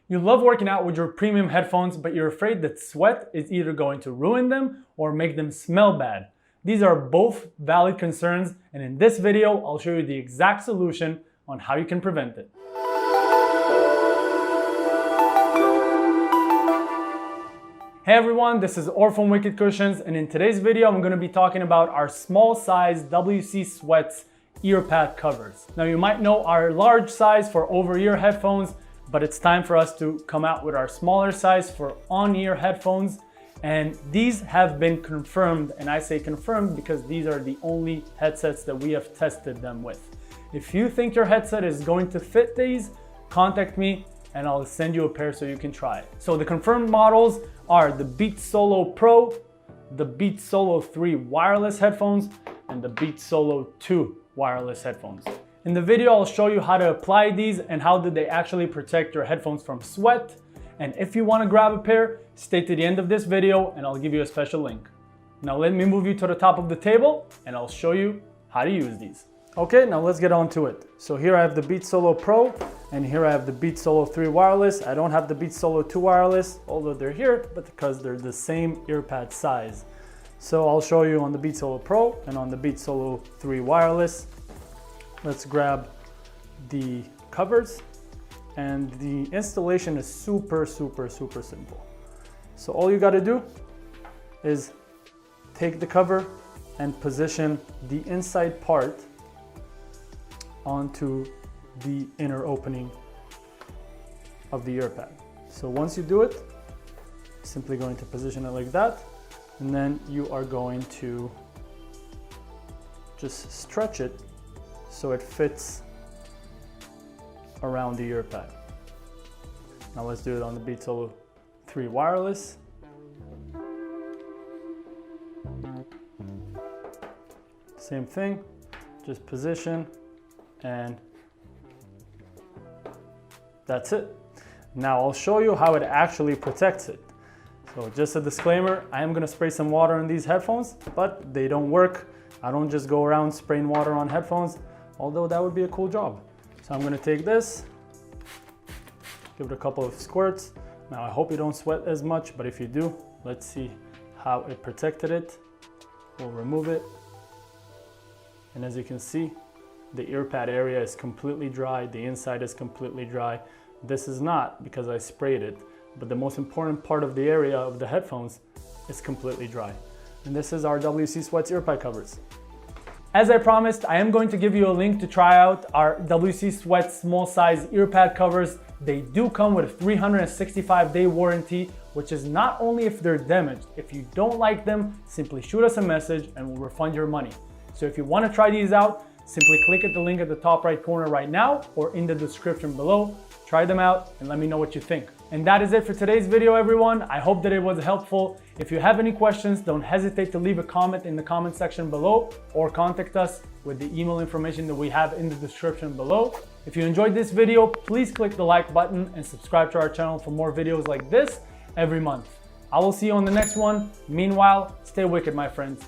You love working out with your premium headphones, but you're afraid that sweat is either going to ruin them or make them smell bad. These are both valid concerns, and in this video, I'll show you the exact solution on how you can prevent it. Hey everyone, this is Or from Wicked Cushions, and in today's video, I'm going to be talking about our small size WC SweatZ ear pad covers. Now you might know our large size for over-ear headphones, but it's time for us to come out with our smaller size for on-ear headphones. And these have been confirmed, and I say confirmed because these are the only headsets that we have tested them with. If you think your headset is going to fit these, contact me and I'll send you a pair so you can try it. So the confirmed models are the Beats Solo Pro, the Beats Solo 3 wireless headphones, and the Beats Solo 2 wireless headphones. In the video, I'll show you how to apply these and how do they actually protect your headphones from sweat. And if you want to grab a pair, stay to the end of this video and I'll give you a special link. Now let me move you to the top of the table and I'll show you how to use these. Okay, now let's get on to it. So here I have the Beats Solo Pro and here I have the Beats Solo 3 wireless. I don't have the Beats Solo 2 wireless, although they're here, but because they're the same ear pad size. So I'll show you on the Beats Solo Pro and on the Beats Solo 3 wireless. Let's grab the covers, and the installation is super simple. So all you got to do is take the cover and position the inside part onto the inner opening of the ear pad. So once you do it, simply going to position it like that, and then you are going to just stretch it so it fits around the ear pad. Now let's do it on the Beats Solo 3 wireless. Same thing, just position and that's it. Now I'll show you how it actually protects it. So just a disclaimer, I am gonna spray some water on these headphones, but they don't work. I don't just go around spraying water on headphones, although that would be a cool job. So I'm gonna take this, give it a couple of squirts. Now I hope you don't sweat as much, but if you do, let's see how it protected it. We'll remove it. And as you can see, the ear pad area is completely dry. The inside is completely dry. This is not because I sprayed it, but the most important part of the area of the headphones is completely dry. And this is our WC SweatZ ear pad covers. As I promised, I am going to give you a link to try out our WC SweatZ small size ear pad covers. They do come with a 365-day warranty, which is not only if they're damaged. If you don't like them, simply shoot us a message and we'll refund your money. So if you want to try these out, simply click at the link at the top right corner right now or in the description below. Try them out and let me know what you think. And that is it for today's video, everyone. I hope that it was helpful. If you have any questions, don't hesitate to leave a comment in the comment section below or contact us with the email information that we have in the description below. If you enjoyed this video, please click the like button and subscribe to our channel for more videos like this every month. I will see you on the next one. Meanwhile, stay wicked, my friends.